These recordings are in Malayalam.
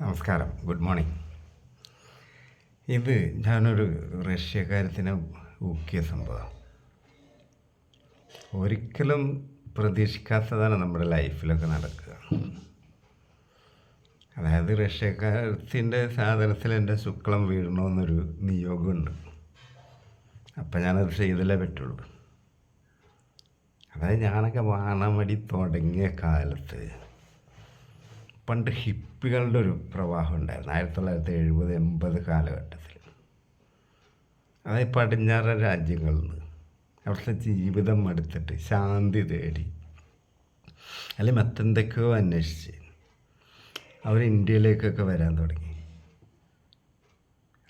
നമസ്കാരം, ഗുഡ് മോർണിംഗ്. ഇത് ഞാനൊരു റഷ്യക്കാര്യത്തിനെ ഊക്കിയ സംഭവം. ഒരിക്കലും പ്രതീക്ഷിക്കാത്തതാണ് നമ്മുടെ ലൈഫിലൊക്കെ നടക്കുക. അതായത് റഷ്യക്കാരത്തിൻ്റെ സാധനത്തിൽ എൻ്റെ ശുക്ലം വീഴണമെന്നൊരു നിയോഗമുണ്ട്. അപ്പം ഞാനത് ചെയ്തല്ലേ പറ്റുള്ളൂ. അതായത് ഞാനൊക്കെ വാണമടി തുടങ്ങിയ കാലത്ത് പണ്ട് ഹിപ്പികളുടെ ഒരു പ്രവാഹം ഉണ്ടായിരുന്നു 1970-80 കാലഘട്ടത്തിൽ. അതായത് പടിഞ്ഞാറൻ രാജ്യങ്ങളിൽ നിന്ന് അവിടുത്തെ ജീവിതം എടുത്തിട്ട് ശാന്തി തേടി അല്ലെങ്കിൽ മറ്റെന്തൊക്കെയോ അന്വേഷിച്ച് അവർ ഇന്ത്യയിലേക്കൊക്കെ വരാൻ തുടങ്ങി.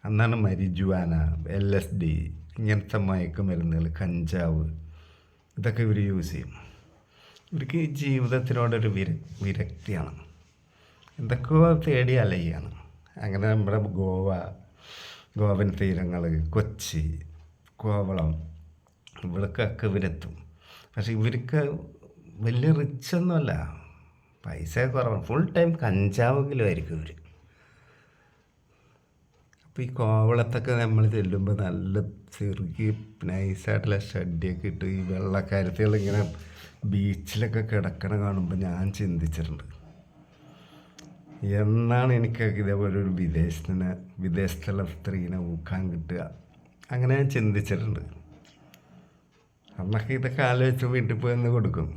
അന്നാണ് മരിജുവാന, LSD ഇങ്ങനത്തെ മയക്കുമരുന്നുകൾ, കഞ്ചാവ് ഇതൊക്കെ ഇവർ യൂസ് ചെയ്യും. ഇവർക്ക് ഈ ജീവിതത്തിനോടൊരു വിരക്തിയാണ്. എന്തൊക്കെയോ തേടി അലയാണ്. അങ്ങനെ നമ്മുടെ ഗോവൻ തീരങ്ങൾ, കൊച്ചി, കോവളം ഇവിടേക്കൊക്കെ ഇവരെത്തും. പക്ഷെ ഇവർക്ക് വലിയ റിച്ചൊന്നുമല്ല, പൈസ കുറവാണ്. ഫുൾ ടൈം കഞ്ചാവെങ്കിലും ആയിരിക്കും ഇവർ. അപ്പോൾ ഈ കോവളത്തൊക്കെ നമ്മൾ ചെല്ലുമ്പോൾ നല്ല ചെറുകി നൈസായിട്ടുള്ള ഷഡ്ഡിയൊക്കെ ഇട്ട് ഈ വെള്ളക്കാരത്തികൾ ഇങ്ങനെ ബീച്ചിലൊക്കെ കിടക്കണ കാണുമ്പോൾ ഞാൻ ചിന്തിച്ചിട്ടുണ്ട്, എന്നാണ് എനിക്കൊക്കെ ഇതേപോലെ ഒരു വിദേശത്തുള്ള സ്ത്രീനെ ഊക്കാൻ കിട്ടുക. അങ്ങനെ ഞാൻ ചിന്തിച്ചിട്ടുണ്ട്. അന്നൊക്കെ ഇതൊക്കെ ആലോചിച്ച് വീട്ടിൽ പോയി ഒന്ന് കൊടുക്കും.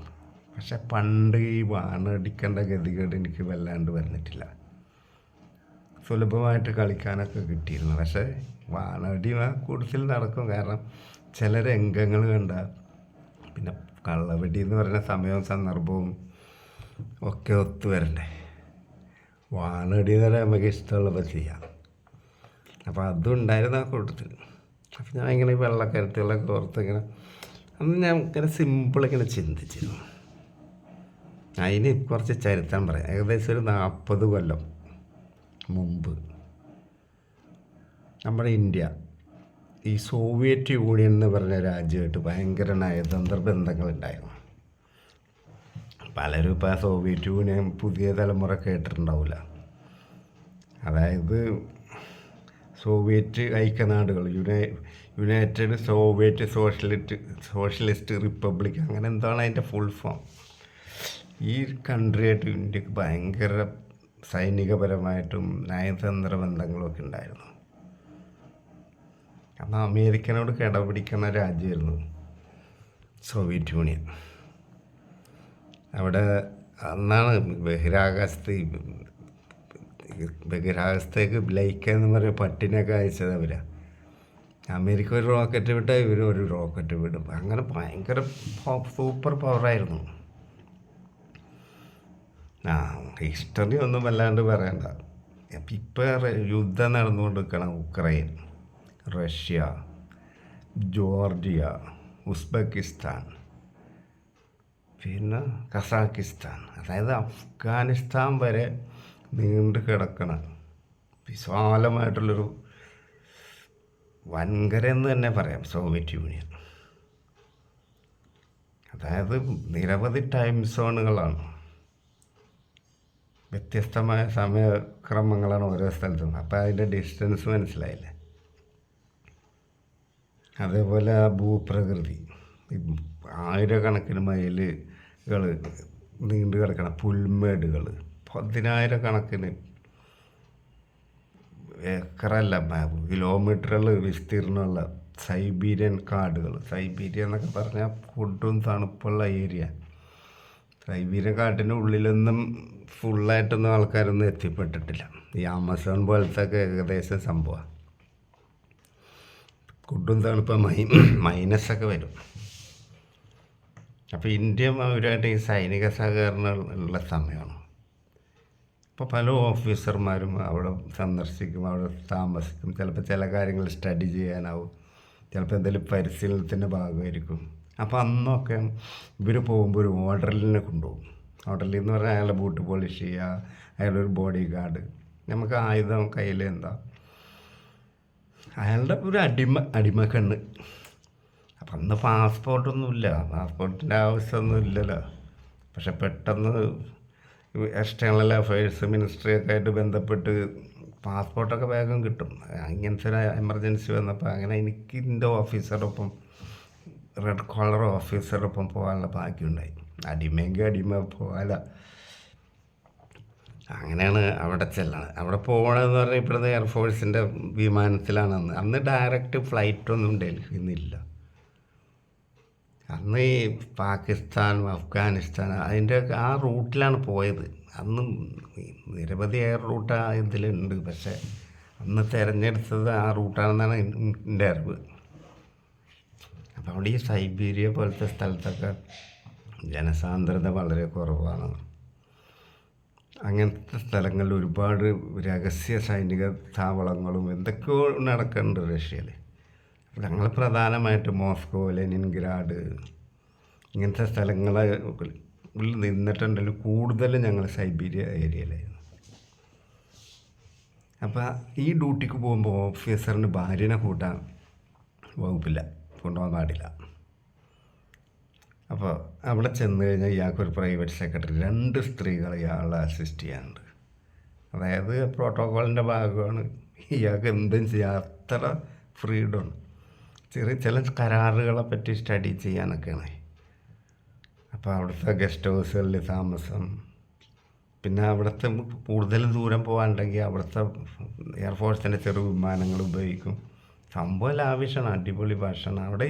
പക്ഷെ പണ്ട് ഈ വാണടിക്കേണ്ട ഗതികേട് എനിക്ക് വല്ലാണ്ട് വന്നിട്ടില്ല. സുലഭമായിട്ട് കളിക്കാനൊക്കെ കിട്ടിയിരുന്നു. പക്ഷേ വാണടി കൂടുതൽ നടക്കും. കാരണം ചില രംഗങ്ങൾ കണ്ട പിന്നെ കള്ളവെടി എന്ന് പറയുന്ന സമയവും സന്ദർഭവും ഒക്കെ ഒത്തു വരണ്ടേ. വാണടി എന്ന് പറയാൻ നമുക്ക് ഇഷ്ടമുള്ളപ്പോൾ ചെയ്യാം. അപ്പോൾ അതും ഉണ്ടായിരുന്നു ആ കൂട്ടത്തിൽ. അപ്പം ഞാൻ ഇങ്ങനെ വെള്ളക്കരത്തുകളൊക്കെ ഓർത്തിങ്ങനെ അന്ന് ഞാൻ ഇങ്ങനെ സിമ്പിളിങ്ങനെ ചിന്തിച്ചിരുന്നു. അതിന് കുറച്ച് ചരിത്രം പറയാം. ഏകദേശം ഒരു 40 കൊല്ലം മുമ്പ് നമ്മുടെ ഇന്ത്യ ഈ സോവിയറ്റ് യൂണിയൻ എന്ന് പറഞ്ഞ രാജ്യമായിട്ട് ഭയങ്കര നയതന്ത്ര ബന്ധങ്ങളുണ്ടായിരുന്നു. പലരും ഇപ്പോൾ ആ സോവിയറ്റ് യൂണിയൻ പുതിയ തലമുറ കേട്ടിട്ടുണ്ടാവില്ല. അതായത് സോവിയറ്റ് ഐക്യനാടുകൾ, യുണൈറ്റഡ് സോവിയറ്റ് സോഷ്യലിസ്റ്റ് റിപ്പബ്ലിക്, അങ്ങനെ എന്താണ് അതിൻ്റെ ഫുൾ ഫോം. ഈ കൺട്രിയായിട്ട് ഇന്ത്യക്ക് ഭയങ്കര സൈനികപരമായിട്ടും നയതന്ത്ര ബന്ധങ്ങളൊക്കെ ഉണ്ടായിരുന്നു. അന്ന് അമേരിക്കനോട് കിടപിടിക്കുന്ന രാജ്യമായിരുന്നു സോവിയറ്റ് യൂണിയൻ. അവിടെ അന്നാണ് ബഹിരാകാശത്തേക്ക് ലൈക്ക എന്ന് പറയുന്ന പട്ടിനൊക്കെ അയച്ചത് അവരാണ്. അമേരിക്ക ഒരു റോക്കറ്റ് വിട്ടാൽ ഇവർ ഒരു റോക്കറ്റ് വിടും. അങ്ങനെ ഭയങ്കര സൂപ്പർ പവറായിരുന്നു. ഹിസ്റ്ററി ഒന്നും വല്ലാണ്ട് പറയണ്ട. അപ്പം ഇപ്പോൾ യുദ്ധം നടന്നുകൊണ്ടിരിക്കണം. ഉക്രൈൻ, റഷ്യ, ജോർജിയ, ഉസ്ബെക്കിസ്ഥാൻ, പിന്നെ കസാക്കിസ്ഥാൻ, അതായത് അഫ്ഗാനിസ്ഥാൻ വരെ നീണ്ടു കിടക്കണ വിശാലമായിട്ടുള്ളൊരു വൻകര എന്ന് തന്നെ പറയാം സോവിയറ്റ് യൂണിയൻ. അതായത് നിരവധി ടൈം സോണുകളാണ്, വ്യത്യസ്തമായ സമയക്രമങ്ങളാണ് ഓരോ സ്ഥലത്തും. അപ്പോൾ അതിൻ്റെ ഡിസ്റ്റൻസ് മനസ്സിലായില്ലേ. അതേപോലെ ആ ഭൂപ്രകൃതി, ആയിരക്കണക്കിന് മൈലുകൾ നീണ്ടു കിടക്കണ പുൽമേടുകൾ, 10,000 ഏക്കറല്ല കിലോമീറ്ററുകൾ വിസ്തീർണമുള്ള സൈബീരിയൻ കാടുകൾ. സൈബീരിയ എന്നൊക്കെ പറഞ്ഞാൽ കൊടും തണുപ്പുള്ള ഏരിയ. സൈബീരിയൻ കാട്ടിൻ്റെ ഉള്ളിലൊന്നും ഫുള്ളായിട്ടൊന്നും ആൾക്കാരൊന്നും എത്തിപ്പെട്ടിട്ടില്ല. ഈ ആമസോൺ പോലത്തെ ഒക്കെ ഏകദേശം സംഭവമാണ്. കൊടും തണുപ്പ്, മൈനസൊക്കെ വരും. അപ്പോൾ ഇന്ത്യ അവരുമായിട്ട് ഈ സൈനിക സഹകരണം ഉള്ള സമയമാണ്. ഇപ്പോൾ പല ഓഫീസർമാരും അവിടെ സന്ദർശിക്കും, അവിടെ താമസിക്കും. ചിലപ്പോൾ ചില കാര്യങ്ങൾ സ്റ്റഡി ചെയ്യാനാവും, ചിലപ്പോൾ എന്തെങ്കിലും പരിശീലനത്തിൻ്റെ ഭാഗമായിരിക്കും. അപ്പോൾ അന്നൊക്കെ ഇവർ പോകുമ്പോൾ ഒരു ഓർഡർലിനെ കൊണ്ടുപോകും. ഓർഡർലി എന്ന് പറഞ്ഞാൽ അയാളുടെ ബൂട്ട് പോളിഷ് ചെയ്യുക, അയാളുടെ ഒരു ബോഡി ഗാർഡ്, നമുക്ക് ആയുധം കയ്യിൽ എന്താ, അയാളുടെ ഒരു അടിമക്കണ്ണ്. അപ്പം അന്ന് പാസ്പോർട്ടൊന്നുമില്ല, പാസ്പോർട്ടിൻ്റെ ആവശ്യമൊന്നും ഇല്ലല്ലോ. പക്ഷെ പെട്ടെന്ന് എക്സ്റ്റേണൽ അഫയേഴ്സ് മിനിസ്ട്രിയൊക്കെ ആയിട്ട് ബന്ധപ്പെട്ട് പാസ്പോർട്ടൊക്കെ വേഗം കിട്ടും. ഇങ്ങനത്തെ ഒരു എമർജൻസി വന്നപ്പോൾ അങ്ങനെ എനിക്ക് എൻ്റെ ഓഫീസറൊപ്പം റെഡ് കോളർ ഓഫീസറൊപ്പം പോകാനുള്ള ഭാഗ്യമുണ്ടായി. അടിമയെങ്കിൽ അടിമ പോകാല. അങ്ങനെയാണ് അവിടെ ചെല്ലണത്. അവിടെ പോകണമെന്ന് പറഞ്ഞാൽ ഇപ്പോഴത്തെ എയർഫോഴ്സിൻ്റെ വിമാനത്തിലാണ് അന്ന് ഡയറക്റ്റ് ഫ്ലൈറ്റൊന്നും ഡൽഹിയിൽ നിന്നില്ല. അന്ന് ഈ പാകിസ്ഥാൻ അഫ്ഗാനിസ്ഥാൻ അതിൻ്റെ ആ റൂട്ടിലാണ് പോയത്. അന്ന് നിരവധി എയർ റൂട്ട് ഇതിലുണ്ട്, പക്ഷേ അന്ന് തിരഞ്ഞെടുത്തത് ആ റൂട്ടാണെന്നാണ് എൻ്റെ അറിവ്. അപ്പോൾ അവിടെ ഈ സൈബീരിയ പോലത്തെ സ്ഥലത്തൊക്കെ ജനസാന്ദ്രത വളരെ കുറവാണ്. അങ്ങനത്തെ സ്ഥലങ്ങളിൽ ഒരുപാട് രഹസ്യ സൈനിക താവളങ്ങളും എന്തൊക്കെയോ നടക്കുന്നുണ്ട് റഷ്യയിൽ. അപ്പോൾ ഞങ്ങൾ പ്രധാനമായിട്ട് മോസ്കോ, ലെനിൻഗ്രാഡ് ഇങ്ങനത്തെ സ്ഥലങ്ങളിൽ നിന്നിട്ടുണ്ടെങ്കിൽ കൂടുതലും ഞങ്ങൾ സൈബീരിയ ഏരിയയിലായിരുന്നു. അപ്പോൾ ഈ ഡ്യൂട്ടിക്ക് പോകുമ്പോൾ ഓഫീസറിന് ഭാര്യനെ കൂട്ടാൻ വകുപ്പില്ല, കൊണ്ടുപോകാൻ പാടില്ല. അപ്പോൾ അവിടെ ചെന്ന് കഴിഞ്ഞാൽ ഇയാൾക്കൊരു പ്രൈവറ്റ് സെക്രട്ടറി 2 സ്ത്രീകൾ ഇയാളെ അസിസ്റ്റ് ചെയ്യാനുണ്ട്. അതായത് പ്രോട്ടോക്കോളിൻ്റെ ഭാഗമാണ്. ഇയാൾക്ക് എന്തും ചെയ്യാൻ അത്ര ഫ്രീഡം. ചില കരാറുകളെ പറ്റി സ്റ്റഡി ചെയ്യാനൊക്കെയാണ്. അപ്പോൾ അവിടുത്തെ ഗസ്റ്റ് ഹൗസുകളിൽ താമസം, പിന്നെ അവിടുത്തെ കൂടുതൽ ദൂരം പോകാനുണ്ടെങ്കിൽ അവിടുത്തെ എയർഫോഴ്സിൻ്റെ ചെറു വിമാനങ്ങൾ ഉപയോഗിക്കും. സംഭവം ലാവിഷാണ്, അടിപൊളി ഭക്ഷണം. അവിടെ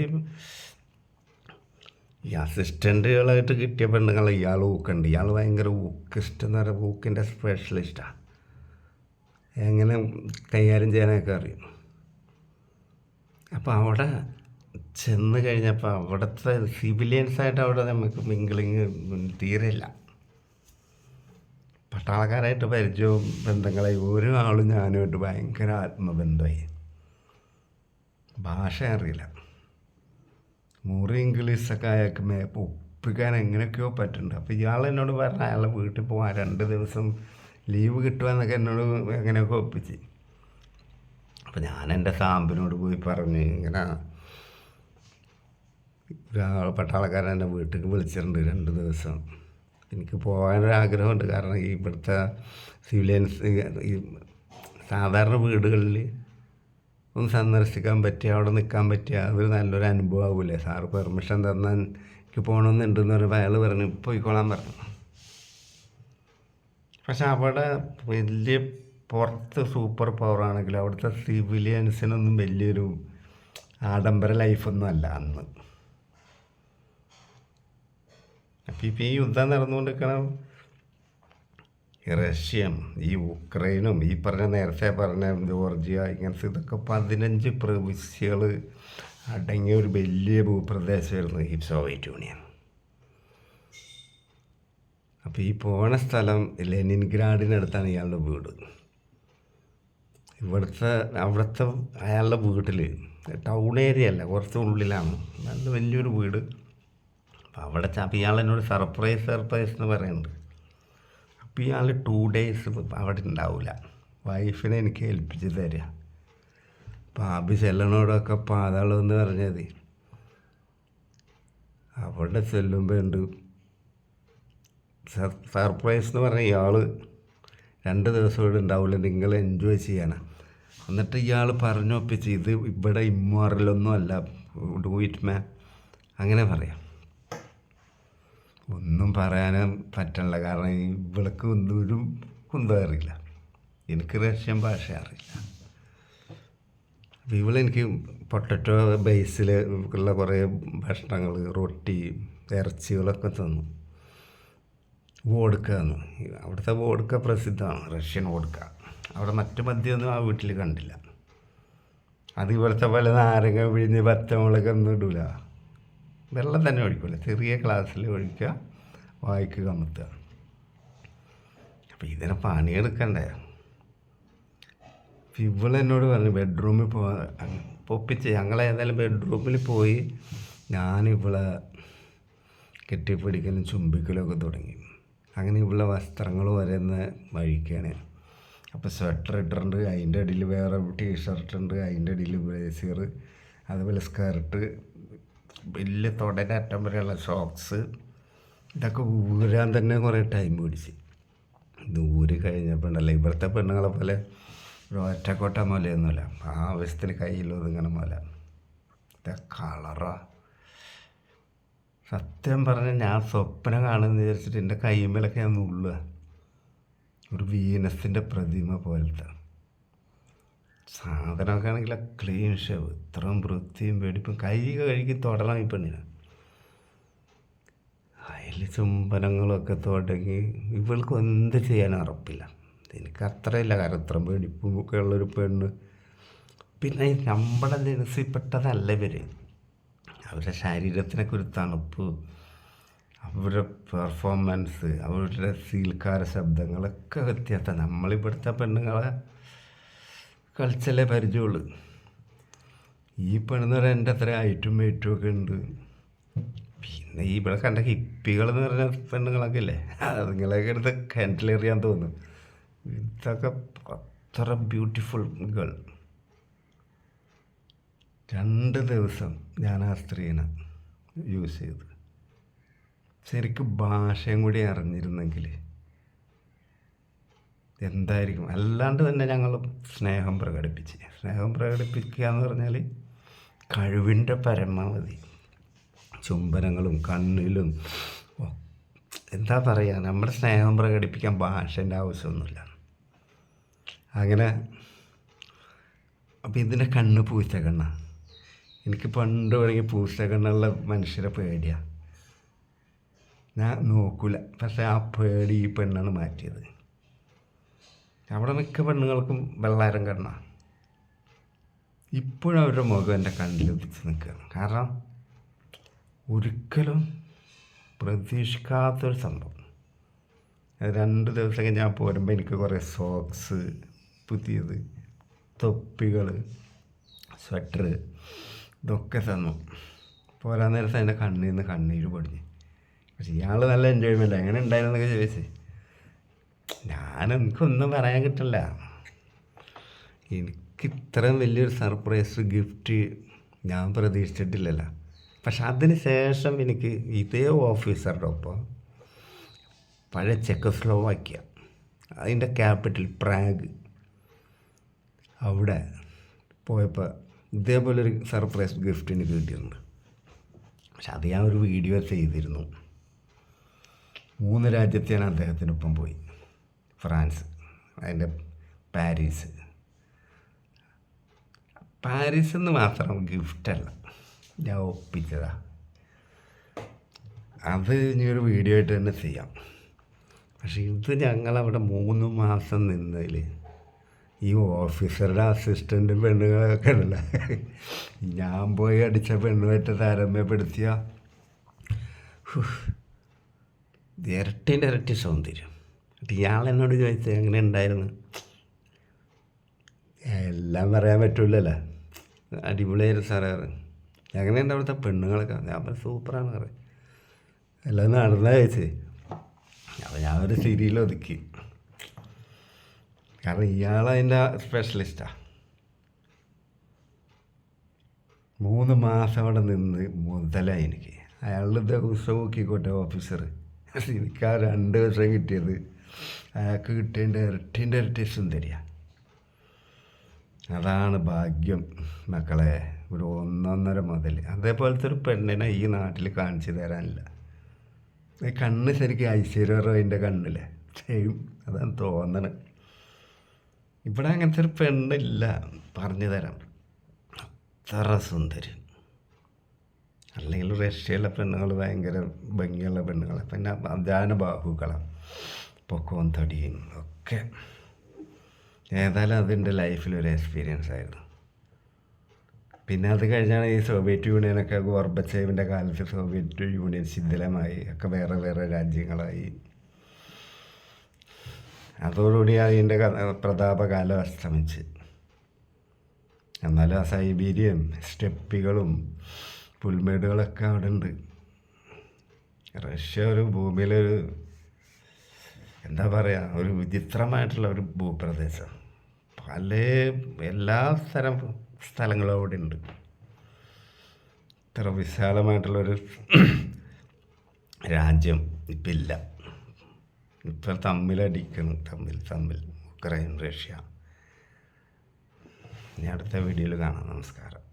ഈ അസിസ്റ്റൻറ്റുകളായിട്ട് കിട്ടിയ പെണ്ണുങ്ങൾ ഇയാൾ ഊക്കുണ്ട്. ഇയാൾ ഭയങ്കര ഊക്കിസ്റ്റ് എന്ന് പറയുക, ഊക്കിൻ്റെ സ്പെഷ്യലിസ്റ്റാണ്. എങ്ങനെ കൈകാര്യം ചെയ്യാനൊക്കെ അറിയും. അപ്പോൾ അവിടെ ചെന്ന് കഴിഞ്ഞപ്പോൾ അവിടുത്തെ സിവിലിയൻസായിട്ട് അവിടെ നമുക്ക് മിങ്കിളിങ് തീരെയില്ല. പട്ടാളക്കാരായിട്ട് പരിചയവും ബന്ധങ്ങളായി ഒരു ആളും ഞാനുമായിട്ട് ഭയങ്കര ആത്മബന്ധമായി. ഭാഷ അറിയില്ല. മുറി ഇംഗ്ലീഷൊക്കെ അയാൾക്ക് ഒപ്പിക്കാൻ എങ്ങനെയൊക്കെയോ പറ്റുന്നുണ്ട്. അപ്പോൾ ഇയാൾ എന്നോട് പറഞ്ഞ അയാളെ വീട്ടിൽ പോകാൻ 2 ദിവസം ലീവ് കിട്ടുമെന്നൊക്കെ എന്നോട് എങ്ങനെയൊക്കെ ഒപ്പിച്ച്. അപ്പോൾ ഞാൻ എൻ്റെ സാമ്പിനോട് പോയി പറഞ്ഞ് ഇങ്ങനെ ഒരാൾ പട്ടാളക്കാരൻ എൻ്റെ വീട്ടിൽ വിളിച്ചിട്ടുണ്ട് 2 ദിവസം. എനിക്ക് പോകാനൊരാഗ്രഹമുണ്ട്. കാരണം ഈ ഇവിടുത്തെ സിവിലിയൻസ് ഈ സാധാരണ വീടുകളിൽ ഒന്ന് സന്ദർശിക്കാൻ പറ്റിയ, അവിടെ നിൽക്കാൻ പറ്റിയ അതൊരു നല്ലൊരു അനുഭവം ആവില്ലേ. സാറ് പെർമിഷൻ തന്നാൽ എനിക്ക് പോകണമെന്നുണ്ടെന്ന് പറയുമ്പോൾ അയാൾ പറഞ്ഞു പോയിക്കോളാൻ പറഞ്ഞു. പക്ഷെ അവിടെ വലിയ പുറത്ത് സൂപ്പർ പവറാണെങ്കിലും അവിടുത്തെ സിവിലിയൻസിനൊന്നും വലിയൊരു ആഡംബര ലൈഫൊന്നും അല്ല അന്ന്. അപ്പോൾ ഇപ്പോൾ ഈ യുദ്ധം നടന്നുകൊണ്ടിരിക്കണം റഷ്യയും ഈ ഉക്രൈനും ഈ നേരത്തെ പറഞ്ഞ ജോർജിയ ഇങ്ങനത്തെ ഇതൊക്കെ 15 പ്രവിശ്യകൾ അടങ്ങിയ ഒരു വലിയ ഭൂപ്രദേശമായിരുന്നു ഈ സോവിയറ്റ് യൂണിയൻ. അപ്പോൾ ഈ പോണ സ്ഥലം ലെനിൻഗ്രാഡിനടുത്താണ് ഇയാളുടെ വീട്. അവിടുത്തെ അയാളുടെ വീട്ടിൽ ടൗൺ ഏരിയ അല്ല, കുറച്ച് ഉള്ളിലാണ്, നല്ല വലിയൊരു വീട്. അപ്പോൾ അവിടെ അപ്പോൾ ഇയാളെന്നോട് സർപ്രൈസ് എന്ന് പറയുന്നുണ്ട്. അപ്പോൾ ഇയാൾ 2 days അവിടെ ഉണ്ടാവില്ല. വൈഫിനെ എനിക്ക് ഏൽപ്പിച്ച് തരിക. പാപ്പി ചെല്ലണോടൊക്കെ പാതാളമെന്ന് പറഞ്ഞത്. അവിടെ ചെല്ലുമ്പോൾ ഉണ്ട് സർപ്രൈസ് എന്ന് പറഞ്ഞാൽ ഇയാൾ 2 ദിവസം ഇവിടെ ഉണ്ടാവില്ല, നിങ്ങൾ എൻജോയ് ചെയ്യാനാണ്. എന്നിട്ട് ഇയാൾ പറഞ്ഞൊപ്പിച്ച് ഇത് ഇവിടെ ഇമ്മോറലൊന്നും അല്ല, ഡു ഇറ്റ് മാൻ അങ്ങനെ പറയാം. ഒന്നും പറയാനും പറ്റില്ല, കാരണം ഇവൾക്ക് ഒരു കുന്തം അറിയില്ല, എനിക്ക് റഷ്യൻ ഭാഷ അറിയില്ല. അപ്പോൾ ഇവളെനിക്ക് പൊട്ടറ്റോ ബേസിൽ ഉള്ള കുറേ ഭക്ഷണങ്ങൾ, റൊട്ടി, ഇറച്ചികളൊക്കെ തന്നു. വോഡ്ക തന്നു. അവിടുത്തെ വോഡ്ക പ്രസിദ്ധമാണ്, റഷ്യൻ വോഡ്ക. അവിടെ മറ്റു മദ്യമൊന്നും ആ വീട്ടിൽ കണ്ടില്ല. അത് ഇവിടുത്തെ പോലെ നാരങ്ങ പിഴിഞ്ഞ് പച്ചമുളക് ഒന്നും ഇടില്ല, വെള്ളം തന്നെ ഒഴിക്കില്ല, ചെറിയ ഗ്ലാസ്സിൽ ഒഴിക്കുക, വായിക്ക് കമത്തുക. അപ്പോൾ ഇതിനെ പണിയെടുക്കണ്ടേ. ഇവളെന്നോട് പറഞ്ഞു ബെഡ്റൂമിൽ ഒപ്പിച്ച് ഞങ്ങളേതായാലും ബെഡ്റൂമിൽ പോയി ഞാനിവളെ കെട്ടിപ്പിടിക്കലും ചുംബിക്കലൊക്കെ തുടങ്ങി. അങ്ങനെ ഇവളെ വസ്ത്രങ്ങൾ വരുന്ന വഴിക്കാണ്. അപ്പോൾ സ്വെറ്റർ ഇട്ടിട്ടുണ്ട്, അതിൻ്റെ അടിയിൽ വേറെ ടീഷർട്ട് ഉണ്ട്, അതിൻ്റെ അടിയിൽ ബ്ലേസിയർ, അതുപോലെ സ്കർട്ട്, വലിയ തുടൻ്റെ അറ്റം വരെയുള്ള ഷോക്സ്, ഇതൊക്കെ ഊരാൻ തന്നെ കുറേ ടൈം പിടിച്ച്. ദൂരെ കഴിഞ്ഞപ്പോൾ ഉണ്ടല്ലോ ഇവിടുത്തെ പെണ്ണുങ്ങളെ പോലെ ഒരു ഒറ്റക്കോട്ട മുലയൊന്നുമില്ല, ആവശ്യത്തിന് കയ്യിലൊതുങ്ങനെ മുല. കളറാ സത്യം പറഞ്ഞാൽ ഞാൻ സ്വപ്നം കാണുമെന്ന് വിചാരിച്ചിട്ട് എൻ്റെ കൈമേലൊക്കെ ഞാൻ നുള്ളുക. ഒരു വീനസിൻ്റെ പ്രതിമ പോലത്തെ സാധനമൊക്കെ ആണെങ്കിൽ ക്ലീൻ ഷേവ്, ഇത്രയും വൃത്തിയും വെടിപ്പും, കൈ കഴുകി തൊടണം ഈ പെണ്ണിന്. അതിൽ ചുംബനങ്ങളൊക്കെ തുടങ്ങി ഇവൾക്ക് എന്ത് ചെയ്യാനും ഉറപ്പില്ല. എനിക്ക് അത്രയില്ല, കാരണം ഇത്ര വെടിപ്പും ഒക്കെ ഉള്ളൊരു പെണ്ണ്. പിന്നെ നമ്മുടെ നിരസിപ്പെട്ടതല്ല ഇവർ, അവരുടെ ശരീരത്തിനൊക്കെ ഒരു തണുപ്പ്, അവരുടെ പെർഫോമൻസ്, അവരുടെ സീൽക്കാര ശബ്ദങ്ങളൊക്കെ വ്യത്യാസം. നമ്മളിവിടുത്തെ പെണ്ണുങ്ങളെ കളിച്ചല്ലേ പരിചയമുള്ളൂ. ഈ പെണ്ണെന്ന് പറയാൻ എൻ്റെ അത്ര ഹൈറ്റും വെയിറ്റും ഒക്കെ ഉണ്ട്. പിന്നെ ഈ ഇവിടെ കണ്ട ഹിപ്പികൾ എന്ന് പറഞ്ഞ പെണ്ണുങ്ങളൊക്കെ ഇല്ലേ, അതുങ്ങളൊക്കെ എടുത്ത് കിണറ്റിലെറിയാൻ തോന്നും. ഇതൊക്കെ അത്ര ബ്യൂട്ടിഫുൾ ഗേൾ. 2 ദിവസം ഞാൻ ആ സ്ത്രീനെ യൂസ് ചെയ്തു. ശരിക്കും ഭാഷയും കൂടി അറിഞ്ഞിരുന്നെങ്കിൽ എന്തായിരിക്കും. അല്ലാണ്ട് തന്നെ ഞങ്ങൾ സ്നേഹം പ്രകടിപ്പിക്കുക എന്ന് പറഞ്ഞാൽ കഴിവിൻ്റെ പരമാവധി ചുംബനങ്ങളും കണ്ണിലും എന്താ പറയുക, നമ്മുടെ സ്നേഹം പ്രകടിപ്പിക്കാൻ ഭാഷേൻ്റെ ആവശ്യമൊന്നുമില്ല. അങ്ങനെ അപ്പം ഇതിൻ്റെ കണ്ണ് പൂച്ച കണ്ണ. എനിക്ക് പണ്ട് തുടങ്ങി പൂച്ച കണ്ണുള്ള മനുഷ്യരെ പേടിയാണ്, ഞാൻ നോക്കില്ല. പക്ഷേ ആ പേടി ഈ പെണ്ണാണ് മാറ്റിയത്. അവിടെ മിക്ക പെണ്ണുങ്ങൾക്കും വെള്ളാരം കണ്ണ. ഇപ്പോഴും അവരുടെ മുഖം എൻ്റെ കണ്ണിൽ ഉദിച്ച് നിൽക്കുകയാണ്. കാരണം ഒരിക്കലും പ്രതീക്ഷിക്കാത്തൊരു സംഭവം. 2 ദിവസം ഞാൻ പോരുമ്പോൾ എനിക്ക് കുറേ സോക്സ്, പുതിയത് തൊപ്പികൾ, സ്വെറ്റർ ഇതൊക്കെ തന്നു. പോരാൻ നേരത്തെ എൻ്റെ കണ്ണിൽ നിന്ന് കണ്ണീര് പൊടിഞ്ഞ്. പക്ഷെ ഇയാൾ നല്ല എൻജോയ്മെൻറ്റ്. എങ്ങനെ ഉണ്ടായിരുന്നൊക്കെ ചോദിച്ചേ, എനിക്കൊന്നും പറയാൻ കിട്ടില്ല. എനിക്ക് ഇത്രയും വലിയൊരു സർപ്രൈസ് ഗിഫ്റ്റ് ഞാൻ പ്രതീക്ഷിച്ചിട്ടില്ലല്ലോ. പക്ഷെ അതിന് ശേഷം എനിക്ക് ഇതേ ഓഫീസറുടെ ഒപ്പം പഴയ ചെക്കോസ്ലോവാക്യ, അതിൻ്റെ ക്യാപിറ്റൽ പ്രാഗ്, അവിടെ പോയപ്പോൾ ഇതേപോലൊരു സർപ്രൈസ് ഗിഫ്റ്റ് എനിക്ക് കിട്ടിയിട്ടുണ്ട്. പക്ഷെ അത് ഞാൻ ഒരു വീഡിയോ ചെയ്തിരുന്നു. 3 രാജ്യത്ത് ഞാൻ അദ്ദേഹത്തിനൊപ്പം പോയി. ഫ്രാൻസ്, അതിൻ്റെ പാരീസിൽ നിന്ന് മാത്രം ഗിഫ്റ്റല്ല, ഞാൻ ഒപ്പിച്ചതാണ്. അത് ഇനി ഒരു വീഡിയോ ആയിട്ട് തന്നെ ചെയ്യാം. പക്ഷെ ഇത് ഞങ്ങളവിടെ 3 മാസം നിന്നതിൽ ഈ ഓഫീസറുടെ അസിസ്റ്റൻ്റ് പെണ്ണുങ്ങളൊക്കെ ഉണ്ടല്ല, ഞാൻ പോയി അടിച്ച പെണ്ണുമായിട്ട് താരതമ്യപ്പെടുത്തിയ ഇരട്ടി സൗന്ദര്യം. ഇയാൾ എന്നോട് ചോദിച്ചത് എങ്ങനെ ഉണ്ടായിരുന്നു, എല്ലാം പറയാൻ പറ്റില്ലല്ലോ. അടിപൊളിയായിരുന്നു സാറേ. എങ്ങനെയുണ്ട് അവിടുത്തെ പെണ്ണുങ്ങളൊക്കെ? ഞാൻ സൂപ്പറാണ് പറയും. എല്ലാം നടന്നാ ചോദിച്ചേ. അപ്പോൾ ഞാൻ ഒരു സിരിയിൽ ഒതുക്കി. കാരണം ഇയാളതിൻ്റെ സ്പെഷ്യലിസ്റ്റാണ്. 3 മാസം അവിടെ നിന്ന് മുതലായി എനിക്ക്. അയാളുടെ ദിവസം നോക്കിക്കോട്ടെ ഓഫീസർ. എനിക്ക് ആ 2 ദിവസം കിട്ടിയത് അയാൾക്ക് കിട്ടിയതിൻ്റെ ഇരട്ടി സുന്ദരിയാണ്. അതാണ് ഭാഗ്യം മക്കളെ. ഒരു 1.5 മുതൽ അതേപോലത്തെ ഒരു പെണ്ണിനെ ഈ നാട്ടിൽ കാണിച്ചു തരാനില്ല. ഈ കണ്ണ് ശരിക്കും ഐശ്വര്യ റോയിൻ്റെ കണ്ണില്ലേ, സെയിം അതാണ് തോന്നണത്. ഇവിടെ അങ്ങനത്തെ ഒരു പെണ്ണില്ല, പറഞ്ഞു തരാം. അത്ര സുന്ദരി. അല്ലെങ്കിൽ റഷ്യയിലെ പെണ്ണുങ്ങൾ ഭയങ്കര ഭംഗിയുള്ള പെണ്ണുങ്ങൾ, പിന്നെ അജാനുബാഹുക്കളാണ്, പൊക്കവും തടിയും ഒക്കെ. ഏതായാലും അതിൻ്റെ ലൈഫിലൊരു എക്സ്പീരിയൻസ് ആയിരുന്നു. പിന്നെ അത് കഴിഞ്ഞാണ് ഈ സോവിയറ്റ് യൂണിയനൊക്കെ, ഗോർബച്ചേവിൻ്റെ കാലത്ത് സോവിയറ്റ് യൂണിയൻ ശിഥിലമായി, ഒക്കെ വേറെ വേറെ രാജ്യങ്ങളായി. അതോടുകൂടി അതിൻ്റെ പ്രതാപകാലം അസ്തമിച്ച്. എന്നാലും ആ സൈബീരിയയും സ്റ്റെപ്പികളും പുൽമേടുകളൊക്കെ അവിടെ ഉണ്ട്. റഷ്യ ഒരു ഭൂമിയിലൊരു എന്താ പറയുക, ഒരു വിചിത്രമായിട്ടുള്ള ഒരു ഭൂപ്രദേശം. എല്ലാ സ്ഥലങ്ങളും അവിടെ ഉണ്ട്. ഇത്ര വിശാലമായിട്ടുള്ളൊരു രാജ്യം ഇപ്പം ഇല്ല. ഇപ്പം തമ്മിലടിക്കണം, തമ്മിൽ ഉക്രൈൻ റഷ്യ. ഇനി അടുത്ത വീഡിയോയിൽ കാണാം. നമസ്കാരം.